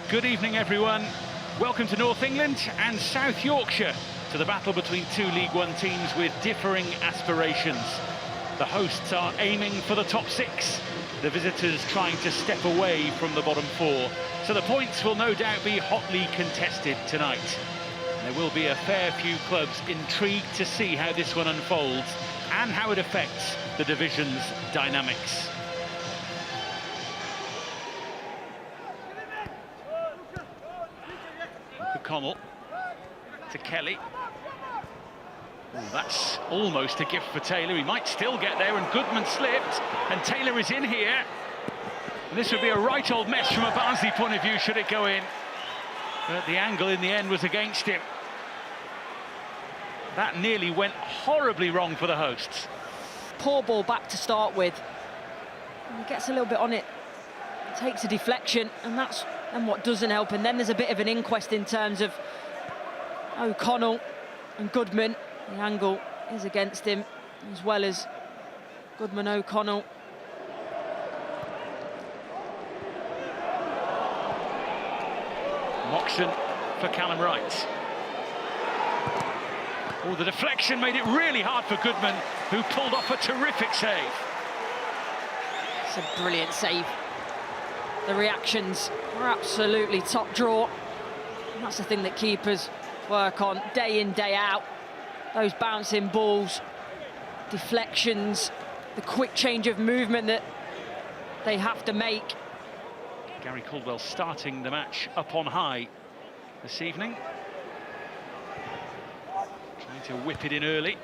Good evening, everyone. Welcome to North England and South Yorkshire, to the battle between two League One teams with differing aspirations. The hosts are aiming for the top six, the visitors trying to step away from the bottom four. So the points will no doubt be hotly contested tonight. There will be a fair few clubs intrigued to see how this one unfolds and how it affects the division's dynamics. Connell to Kelly. Ooh, that's almost a gift for Taylor. He might still get there, and Goodman slipped, and Taylor is in here. And this would be a right old mess from a Barnsley point of view should it go in. But the angle in the end was against him. That nearly went horribly wrong for the hosts. Poor ball back to start with. And he gets a little bit on it, takes a deflection, and that's what doesn't help. And then there's a bit of an inquest in terms of O'Connell and Goodman. The angle is against him, as well as Goodman, O'Connell. Moxon for Callum Wright. Oh, the deflection made it really hard for Goodman, who pulled off a terrific save. It's a brilliant save. The reactions are absolutely top draw. And that's the thing that keepers work on day in, day out. Those bouncing balls, deflections, the quick change of movement that they have to make. Gary Caldwell starting the match up on high this evening. Trying to whip it in early.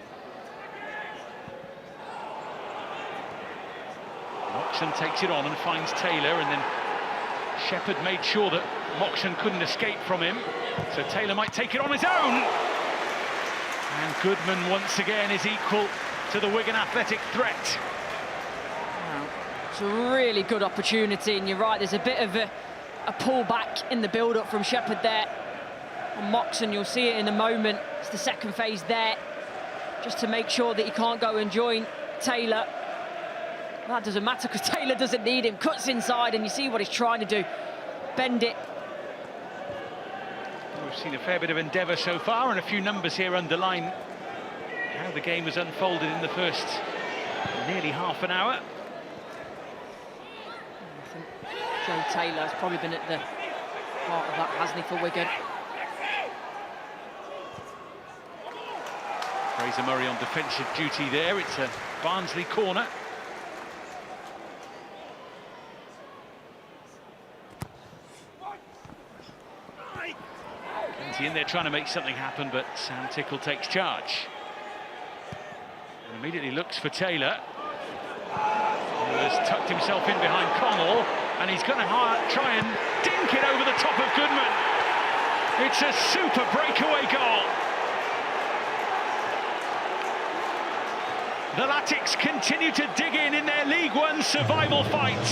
Moxon takes it on and finds Taylor, and then Shepherd made sure that Moxon couldn't escape from him, so Taylor might take it on his own. And Goodman once again is equal to the Wigan Athletic threat. Wow. It's a really good opportunity, and you're right, there's a bit of a pullback in the build-up from Shepherd there. And Moxon, you'll see it in a moment, it's the second phase there, just to make sure that he can't go and join Taylor. That doesn't matter because Taylor doesn't need him. Cuts inside, and you see what he's trying to do. Bend it. We've seen a fair bit of endeavour so far, and a few numbers here underline how the game has unfolded in the first nearly half an hour. I think Joe Taylor has probably been at the heart of that, hasn't he, for Wigan? Fraser Murray on defensive duty there. It's a Barnsley corner. In there trying to make something happen, but Sam Tickle takes charge. And immediately looks for Taylor, who has tucked himself in behind Connell, and he's going to try and dink it over the top of Goodman. It's a super breakaway goal. The Latics continue to dig in their League One survival fight.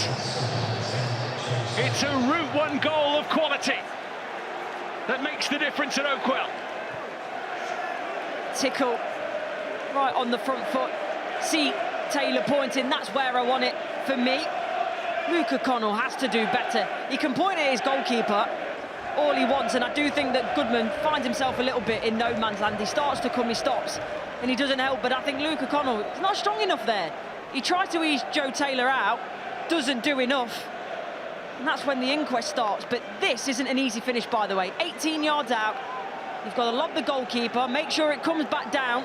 It's a Route 1 goal of quality that makes the difference at Oakwell. Tickle right on the front foot. See Taylor pointing, that's where I want it for me. Luke O'Connell has to do better. He can point at his goalkeeper all he wants, and I do think that Goodman finds himself a little bit in no man's land. He starts to come, he stops, and he doesn't help, but I think Luke O'Connell is not strong enough there. He tried to ease Joe Taylor out, doesn't do enough. And that's when the inquest starts. But this isn't an easy finish, by the way. 18 yards out. You've got to lob the goalkeeper, make sure it comes back down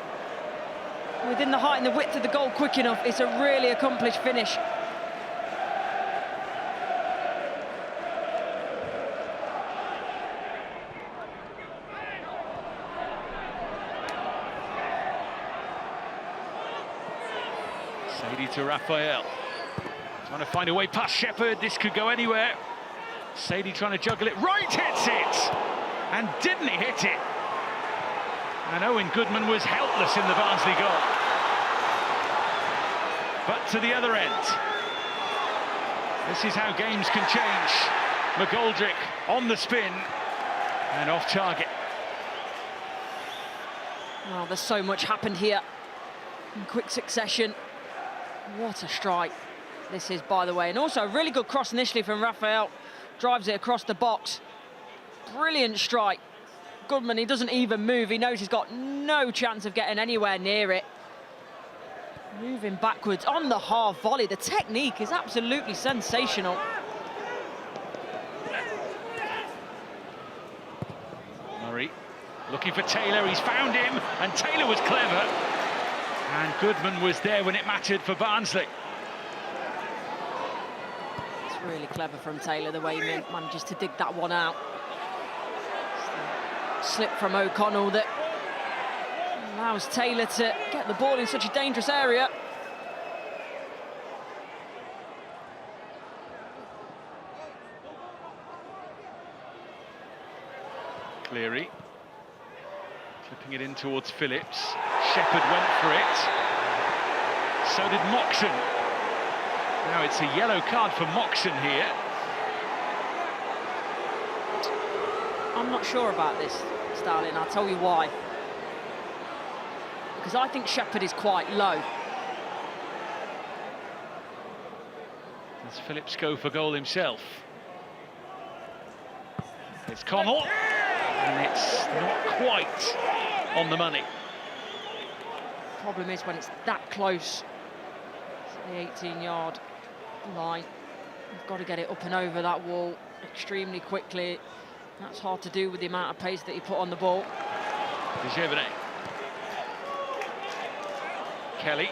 within the height and the width of the goal quick enough. It's a really accomplished finish. Sadie to Raphael. Trying to find a way past Shepherd. This could go anywhere. Sadie trying to juggle it. Right hits it! And didn't he hit it? And Owen Goodman was helpless in the Barnsley goal. But to the other end. This is how games can change. McGoldrick on the spin and off target. Oh, there's so much happened here in quick succession. What a strike this is, by the way. And also a really good cross initially from Raphael. Drives it across the box. Brilliant strike. Goodman, he doesn't even move. He knows he's got no chance of getting anywhere near it. Moving backwards on the half volley. The technique is absolutely sensational. Murray looking for Taylor. He's found him, and Taylor was clever. And Goodman was there when it mattered for Barnsley. It's really clever from Taylor, the way he manages to dig that one out. Slip from O'Connell that allows Taylor to get the ball in such a dangerous area. Cleary flipping it in towards Phillips. Shepherd went for it. So did Moxon. Now it's a yellow card for Moxon here. I'm not sure about this, Starling. I'll tell you why. Because I think Shepherd is quite low. Does Phillips go for goal himself? It's Connell, and it's not quite on the money. Problem is when it's that close to the 18-yard line, you've got to get it up and over that wall extremely quickly. That's hard to do with the amount of pace that he put on the ball. Dejevenet. Kelly.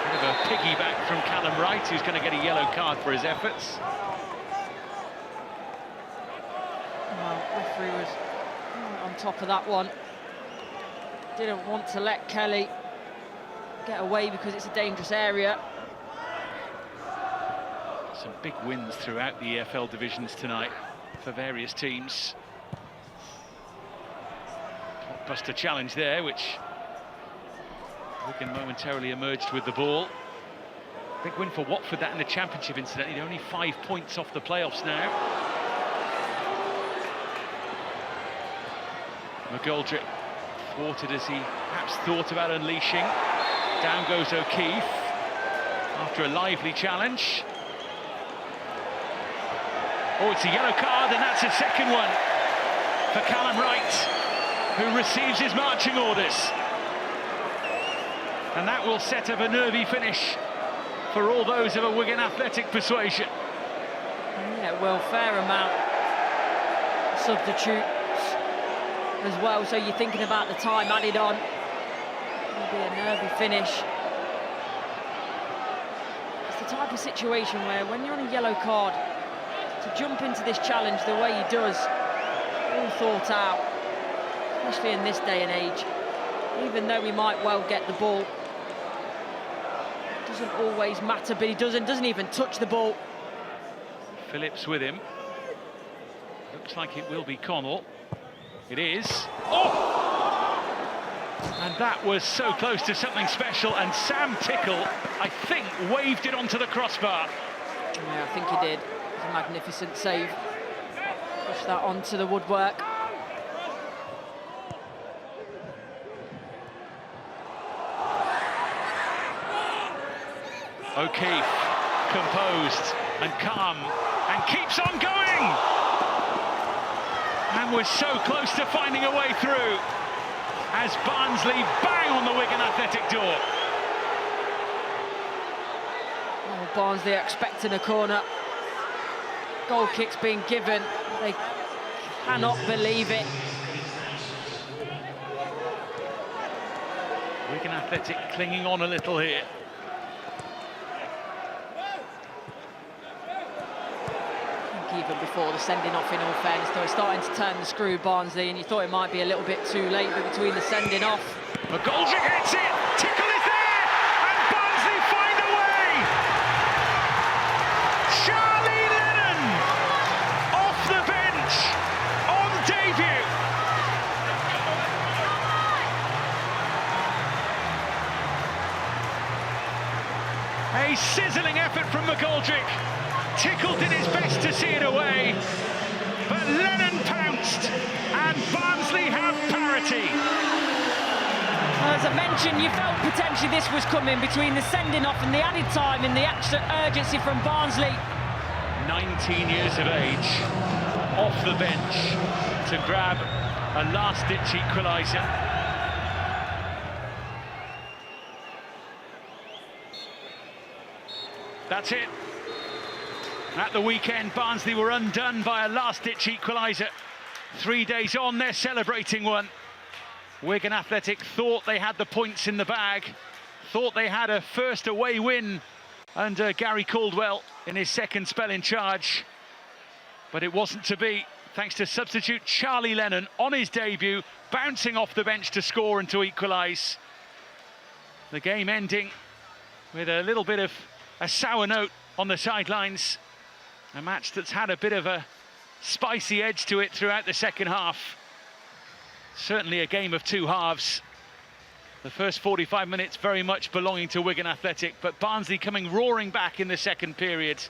Bit of a piggyback from Callum Wright, who's going to get a yellow card for his efforts. Well, referee was on top of that one. Didn't want to let Kelly get away because it's a dangerous area. Some big wins throughout the EFL divisions tonight for various teams. Blockbuster challenge there, which Wigan momentarily emerged with the ball. Big win for Watford, that in the Championship, incidentally. They're only 5 points off the playoffs now. McGoldrick thwarted as he perhaps thought about unleashing. Down goes O'Keefe after a lively challenge. Oh, it's a yellow card, and that's a second one for Callum Wright, who receives his marching orders. And that will set up a nervy finish for all those of a Wigan Athletic persuasion. Yeah, well, fair amount of substitutes as well, so you're thinking about the time added on. It'll be a nervy finish. It's the type of situation where when you're on a yellow card, to jump into this challenge the way he does, all thought out, especially in this day and age, even though he might well get the ball, it doesn't always matter, but he doesn't even touch the ball. Phillips with him. Looks like it will be Connell. It is. Oh! And that was so close to something special, and Sam Tickle, I think, waved it onto the crossbar. Yeah, I think he did. A magnificent save. Push that onto the woodwork. O'Keefe, composed and calm, and keeps on going! And was so close to finding a way through as Barnsley bang on the Wigan Athletic door. Oh, Barnsley expecting a corner. Goal kick's being given. They cannot believe it. Wigan Athletic clinging on a little here. I think even before the sending off, in all fairness, they were starting to turn the screw, Barnsley, and you thought it might be a little bit too late, but between the sending off. McGoldrick hits it! Tickle is there! And Barnsley find a way! Charlie Lennon off the bench on debut. A sizzling effort from McGoldrick. Tickle did his best to see it away, but Lennon pounced, and Barnsley have parity. As I mentioned, you felt potentially this was coming between the sending off and the added time and the extra urgency from Barnsley. 19 years of age, off the bench to grab a last-ditch equaliser. That's it. At the weekend, Barnsley were undone by a last-ditch equaliser. 3 days on, they're celebrating one. Wigan Athletic thought they had the points in the bag, thought they had a first away win under Gary Caldwell in his second spell in charge. But it wasn't to be, thanks to substitute Charlie Lennon on his debut, bouncing off the bench to score and to equalise. The game ending with a little bit of a sour note on the sidelines. A match that's had a bit of a spicy edge to it throughout the second half. Certainly a game of two halves. The first 45 minutes very much belonging to Wigan Athletic, but Barnsley coming roaring back in the second period.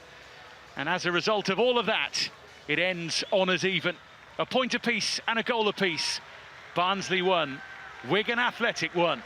And as a result of all of that, it ends honours even. A point apiece and a goal apiece. Barnsley won, Wigan Athletic won.